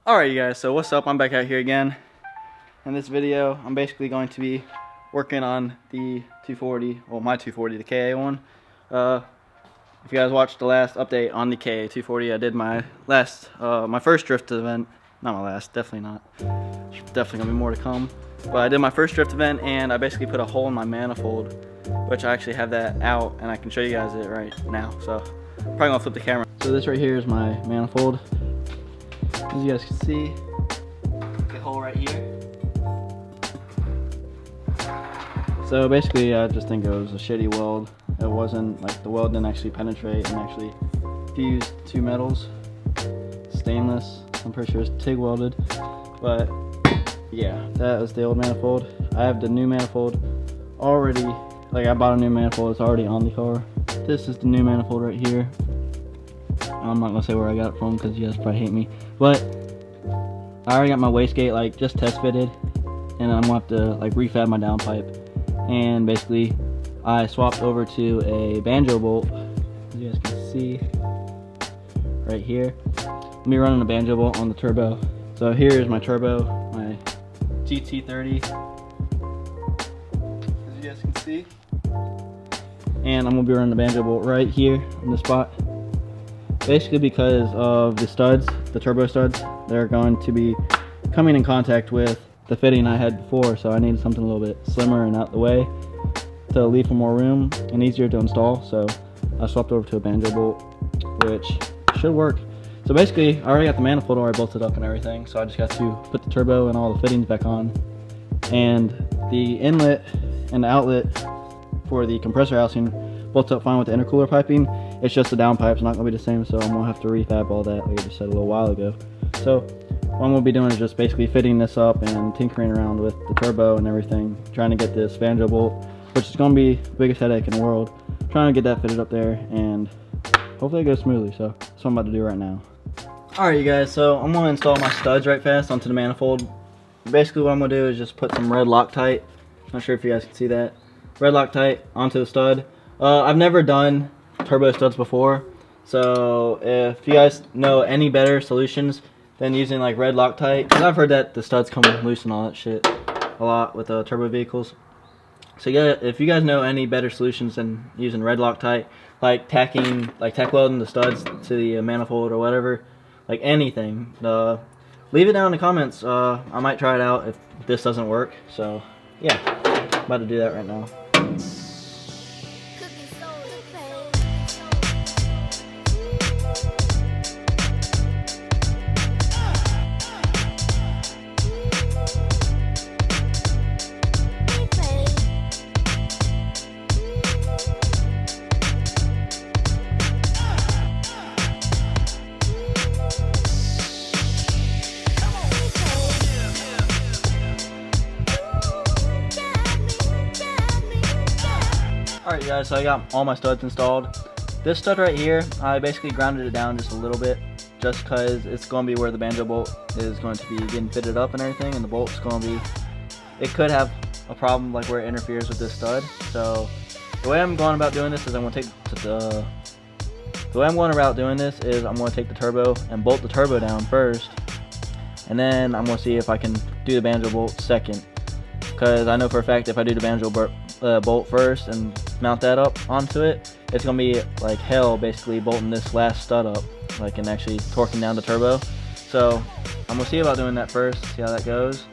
Alright you guys, so what's up? I'm back out here again. In this video, I'm basically going to be working on the 240, well my 240, the KA one. If you guys watched the last update on the KA 240, I did my first drift event. Not my last, definitely not. There's definitely gonna be more to come. But I did my first drift event and I basically put a hole in my manifold, which I actually have that out and I can show you guys it right now. So I'm probably gonna flip the camera. So this right here is my manifold. As you guys can see, the hole right here. So basically I just think it was a shitty weld. It wasn't, like, the weld didn't actually penetrate and actually fused two metals. Stainless, I'm pretty sure it's TIG welded. But yeah, that was the old manifold. I have the new manifold already, like I bought a new manifold, it's already on the car. This is the new manifold right here. I'm not gonna say where I got it from because you guys probably hate me. But I already got my wastegate like just test fitted, and I'm gonna have to like refab my downpipe. And basically, I swapped over to a banjo bolt, as you guys can see right here. Let me run a banjo bolt on the turbo. So here is my turbo, my GT30, as you guys can see. And I'm gonna be running the banjo bolt right here in the spot. Basically because of the studs, the turbo studs, they're going to be coming in contact with the fitting I had before, so I needed something a little bit slimmer and out the way to leave for more room and easier to install. So I swapped over to a banjo bolt, which should work. So basically, I already got the manifold already bolted up and everything, so I just got to put the turbo and all the fittings back on. And the inlet and the outlet for the compressor housing bolts up fine with the intercooler piping. It's just the downpipe's not going to be the same, so I'm going to have to refab all that, like I just said a little while ago. So what I'm going to be doing is just basically fitting this up and tinkering around with the turbo and everything, trying to get this banjo bolt, which is going to be the biggest headache in the world, trying to get that fitted up there, and hopefully it goes smoothly. So that's what I'm about to do right now. Alright you guys, so I'm going to install my studs right fast onto the manifold. Basically what I'm going to do is just put some red Loctite, not sure if you guys can see that, red Loctite onto the stud. I've never done turbo studs before, so if you guys know any better solutions than using like red Loctite, because I've heard that the studs come loose and all that shit a lot with turbo vehicles. So yeah, if you guys know any better solutions than using red Loctite, like tack welding the studs to the manifold or whatever, like anything, leave it down in the comments. I might try it out if this doesn't work. So yeah, I'm about to do that right now. Alright guys, so I got all my studs installed. This stud right here, I basically grounded it down just a little bit, just because it's going to be where the banjo bolt is going to be getting fitted up and everything, and the bolt's going to be, it could have a problem like where it interferes with this stud. So the way I'm going about doing this is I'm going to take the turbo and bolt the turbo down first, and then I'm going to see if I can do the banjo bolt second, because I know for a fact if I do the banjo bolt first and mount that up onto it, it's gonna be like hell basically bolting this last stud up, like, and actually torquing down the turbo. So I'm gonna see about doing that first, see how that goes,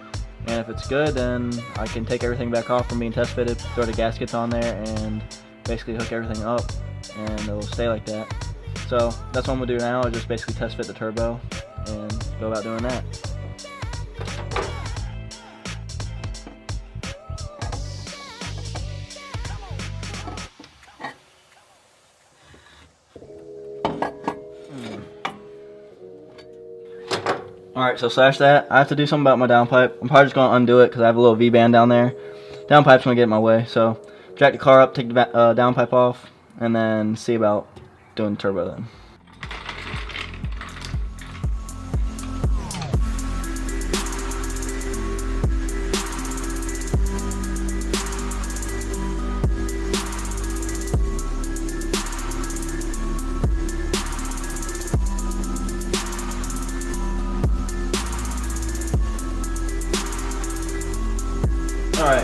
and if it's good then I can take everything back off from being test fitted, throw the gaskets on there, and basically hook everything up, and it'll stay like that. So that's what I'm gonna do now, is just basically test fit the turbo and go about doing that. Alright, so slash that. I have to do something about my downpipe. I'm probably just going to undo it because I have a little V-band down there. Downpipe's going to get in my way. So jack the car up, take the downpipe off, and then see about doing the turbo then.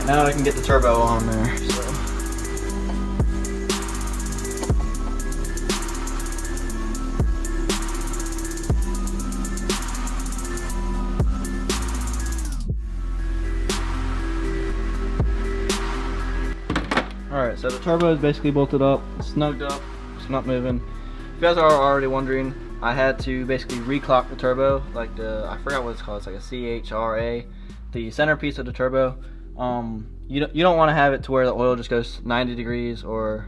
Now I can get the turbo on there. So. Alright, so the turbo is basically bolted up, snugged up, it's not moving. If you guys are already wondering, I had to basically reclock the turbo, like I forgot what it's called, it's like a CHRA, the centerpiece of the turbo. You don't want to have it to where the oil just goes 90 degrees or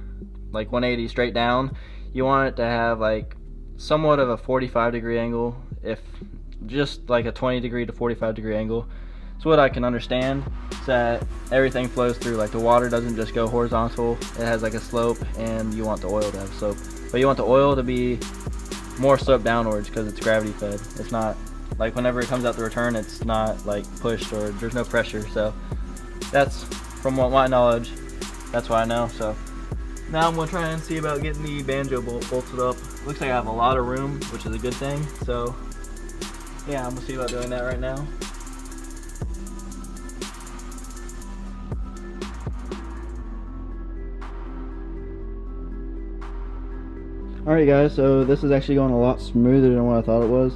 like 180 straight down. You want it to have like somewhat of a 45-degree angle, if just like a 20 degree to 45 degree angle. So what I can understand is that everything flows through, like the water doesn't just go horizontal, it has like a slope, and you want the oil to have slope. But you want the oil to be more sloped downwards because it's gravity fed. It's not like whenever it comes out the return, it's not like pushed or there's no pressure. So that's from what my knowledge, that's what I know. So now I'm gonna try and see about getting the banjo bolt bolted up. Looks like I have a lot of room, which is a good thing. So yeah, I'm gonna see about doing that right now. Alright guys, so this is actually going a lot smoother than what I thought it was.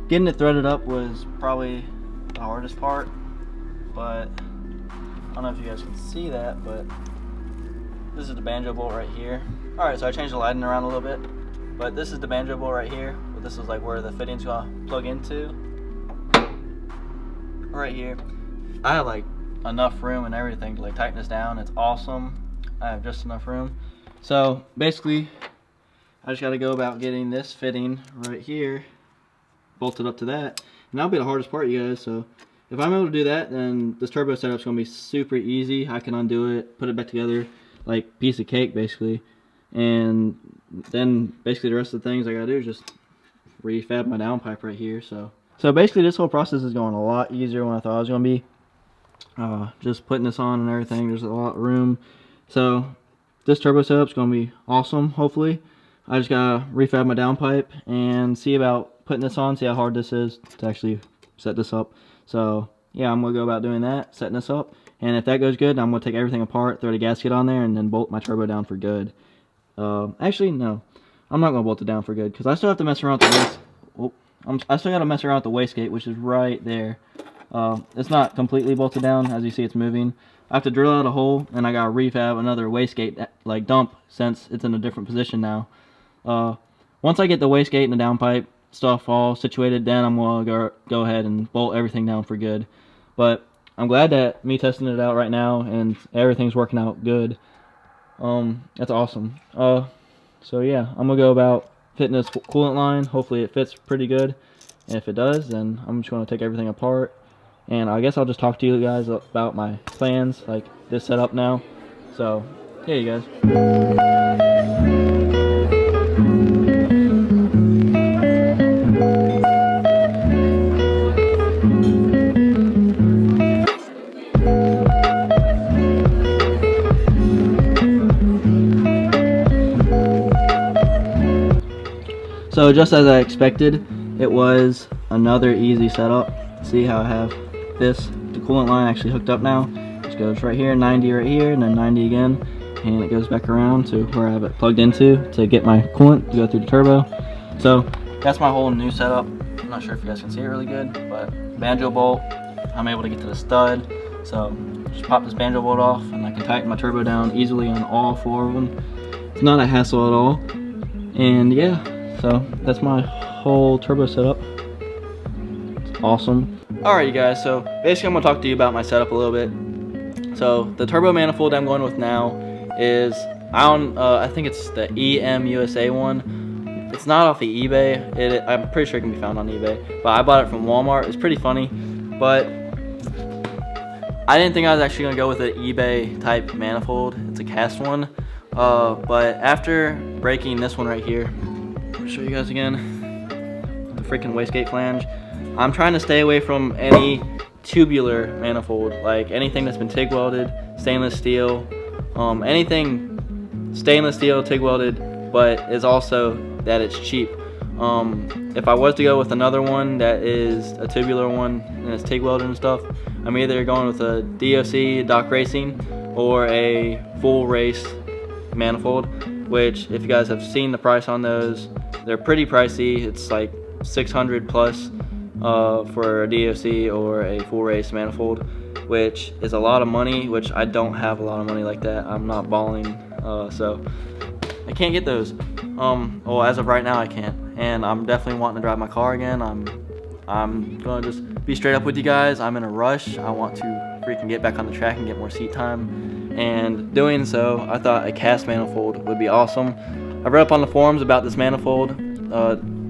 Getting it threaded up was probably the hardest part, but I don't know if you guys can see that, but this is the banjo bolt right here. Alright, so I changed the lighting around a little bit, but this is the banjo bolt right here, but this is like where the fitting's gonna plug into. Right here. I have like enough room and everything to like tighten this down. It's awesome. I have just enough room. So basically, I just got to go about getting this fitting right here bolted up to that, and that'll be the hardest part, you guys. So if I'm able to do that, then this turbo setup's going to be super easy. I can undo it, put it back together like piece of cake basically, and then basically the rest of the things I got to do is just refab my downpipe right here. So basically this whole process is going a lot easier than I thought it was going to be. Just putting this on and everything, there's a lot of room. So this turbo setup's going to be awesome, hopefully. I just gotta refab my downpipe and see about putting this on, see how hard this is to actually set this up. So yeah, I'm gonna go about doing that, setting this up, and if that goes good, I'm gonna take everything apart, throw the gasket on there, and then bolt my turbo down for good. Actually, no, I'm not gonna bolt it down for good because I still have to mess around with the waste. Oh, I still gotta mess around with the wastegate, which is right there. It's not completely bolted down, as you see, it's moving. I have to drill out a hole, and I gotta refab another wastegate like dump since it's in a different position now. Once I get the wastegate and the downpipe stuff all situated, then I'm gonna go ahead and bolt everything down for good. But I'm glad that me testing it out right now and everything's working out good. That's awesome. So yeah, I'm gonna go about fitting this coolant line. Hopefully it fits pretty good, and if it does, then I'm just gonna take everything apart, and I guess I'll just talk to you guys about my plans, like this setup now. So yeah, you guys. So just as I expected, it was another easy setup. See how I have the coolant line actually hooked up now. Just goes right here, 90 right here, and then 90 again, and it goes back around to where I have it plugged into to get my coolant to go through the turbo. So that's my whole new setup. I'm not sure if you guys can see it really good, but banjo bolt, I'm able to get to the stud. So just pop this banjo bolt off, and I can tighten my turbo down easily on all 4 of them. It's not a hassle at all, and yeah. So that's my whole turbo setup. It's awesome. Alright you guys, so basically I'm going to talk to you about my setup a little bit. So the turbo manifold I'm going with now is, I think it's the EMUSA one. It's not off of eBay. I'm pretty sure it can be found on eBay. But I bought it from Walmart. It's pretty funny. But I didn't think I was actually going to go with an eBay type manifold. It's a cast one. But after breaking this one right here, show you guys again the freaking wastegate flange, I'm trying to stay away from any tubular manifold, like anything that's been TIG welded, stainless steel, anything stainless steel, TIG welded, but is also that it's cheap. If I was to go with another one that is a tubular one and it's TIG welded and stuff, I'm either going with a DOC Doc Racing or a full race Manifold, which if you guys have seen the price on those, they're pretty pricey. It's like 600 plus for a DOC or a full race Manifold, which is a lot of money, which I don't have a lot of money like that. I'm not balling, so I can't get those. Well, as of right now I can't, and I'm definitely wanting to drive my car again. I'm gonna just be straight up with you guys. I'm in a rush. I want to freaking get back on the track and get more seat time, and doing so, I thought a cast manifold would be awesome. I read up on the forums about this manifold.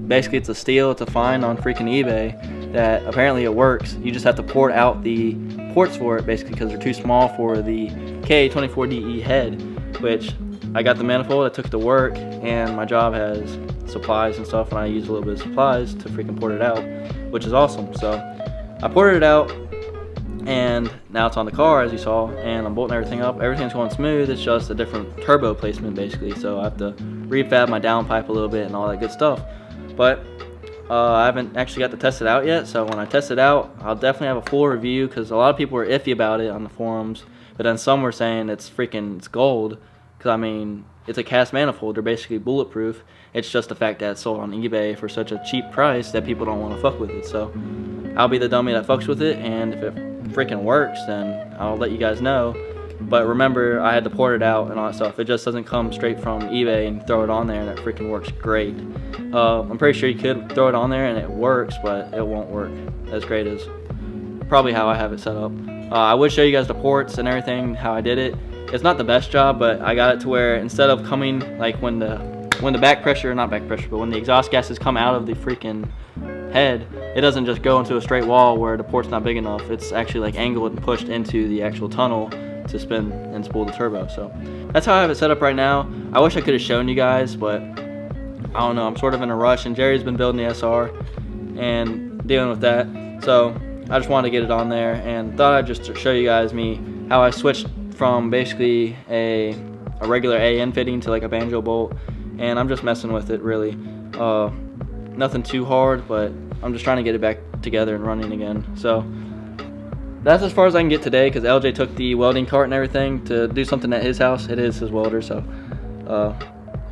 Basically, it's a steal. It's a find on freaking eBay that apparently it works. You just have to port out the ports for it, basically, because they're too small for the K24DE head, which I got the manifold, I took it to work, and my job has supplies and stuff, and I use a little bit of supplies to freaking port it out, which is awesome. So I ported it out, and now it's on the car, as you saw, and I'm bolting everything up. Everything's going smooth. It's just a different turbo placement, basically, so I have to refab my downpipe a little bit and all that good stuff. But I haven't actually got to test it out yet, so when I test it out, I'll definitely have a full review, because a lot of people were iffy about it on the forums, but then some were saying it's gold. Because, I mean, it's a cast manifold. They're basically bulletproof. It's just the fact that it's sold on eBay for such a cheap price that people don't want to fuck with it. So I'll be the dummy that fucks with it, and if it freaking works, then I'll let you guys know. But remember, I had to port it out and all that stuff. It just doesn't come straight from eBay and throw it on there, and it freaking works great. I'm pretty sure you could throw it on there and it works, but it won't work as great as probably how I have it set up. I would show you guys the ports and everything, how I did it. It's not the best job, but I got it to where instead of coming like when the back pressure, not back pressure, but when the exhaust gases come out of the freaking head, it doesn't just go into a straight wall where the port's not big enough. It's actually like angled and pushed into the actual tunnel to spin and spool the turbo. So that's how I have it set up right now. I wish I could have shown you guys, but I don't know, I'm sort of in a rush, and Jerry's been building the SR and dealing with that. So I just wanted to get it on there, and thought I'd just show you guys how I switched from basically a regular AN fitting to like a banjo bolt, and I'm just messing with it really. Nothing too hard, but I'm just trying to get it back together and running again. So that's as far as I can get today, because LJ took the welding cart and everything to do something at his house. It is his welder, so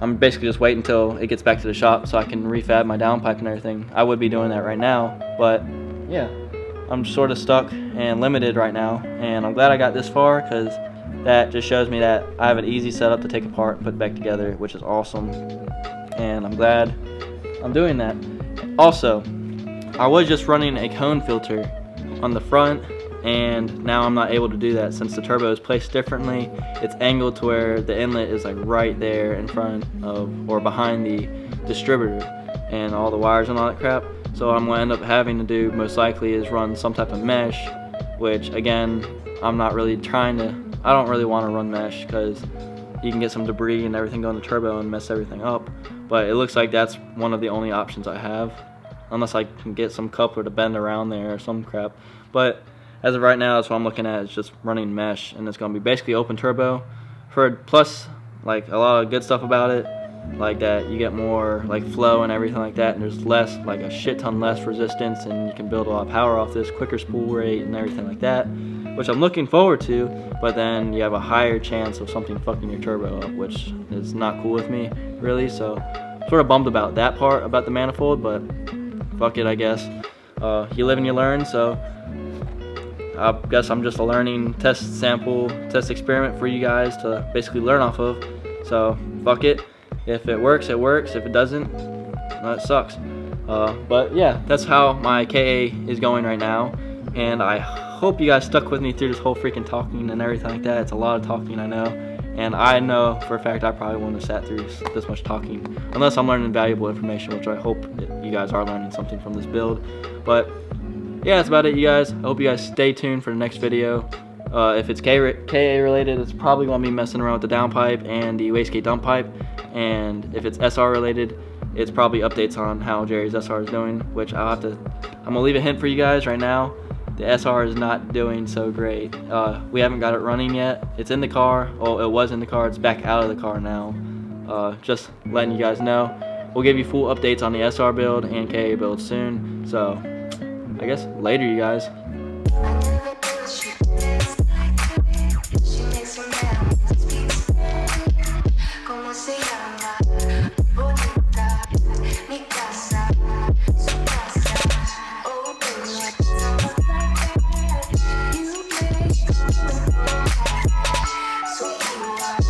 I'm basically just waiting until it gets back to the shop so I can refab my downpipe and everything. I would be doing that right now, but yeah, I'm sort of stuck and limited right now, and I'm glad I got this far, because that just shows me that I have an easy setup to take apart and put back together, which is awesome, and I'm glad I'm doing that. Also, I was just running a cone filter on the front, and now I'm not able to do that since the turbo is placed differently. It's angled to where the inlet is like right there in front of or behind the distributor and all the wires and all that crap. So what I'm going to end up having to do most likely is run some type of mesh, which again, I'm not really trying to, I don't really want to run mesh because you can get some debris and everything go in the turbo and mess everything up. But it looks like that's one of the only options I have, unless I can get some coupler to bend around there or some crap. But as of right now, that's what I'm looking at, is just running mesh, and it's going to be basically open turbo. Plus, like a lot of good stuff about it, like that you get more like flow and everything like that, and there's less, like a shit ton less resistance, and you can build a lot of power off this, quicker spool rate and everything like that, which I'm looking forward to. But then you have a higher chance of something fucking your turbo up, which is not cool with me really. So sort of bummed about that part about the manifold, but fuck it, I guess. You live and you learn. So I guess I'm just a learning test sample, test experiment for you guys to basically learn off of. So fuck it. If it works, it works. If it doesn't, it sucks. But yeah, that's how my KA is going right now. And I hope you guys stuck with me through this whole freaking talking and everything like that. It's a lot of talking, I know. And I know for a fact I probably wouldn't have sat through this much talking unless I'm learning valuable information, which I hope you guys are learning something from this build. But yeah, that's about it, you guys. I hope you guys stay tuned for the next video. If it's KA related, it's probably going to be messing around with the downpipe and the wastegate dump pipe. And if it's SR related, it's probably updates on how Jerry's SR is doing, which I'm going to leave a hint for you guys right now. The SR is not doing so great. We haven't got it running yet. It's in the car. Oh, it was in the car. It's back out of the car now. Just letting you guys know. We'll give you full updates on the SR build and KA build soon. So I guess later, you guys.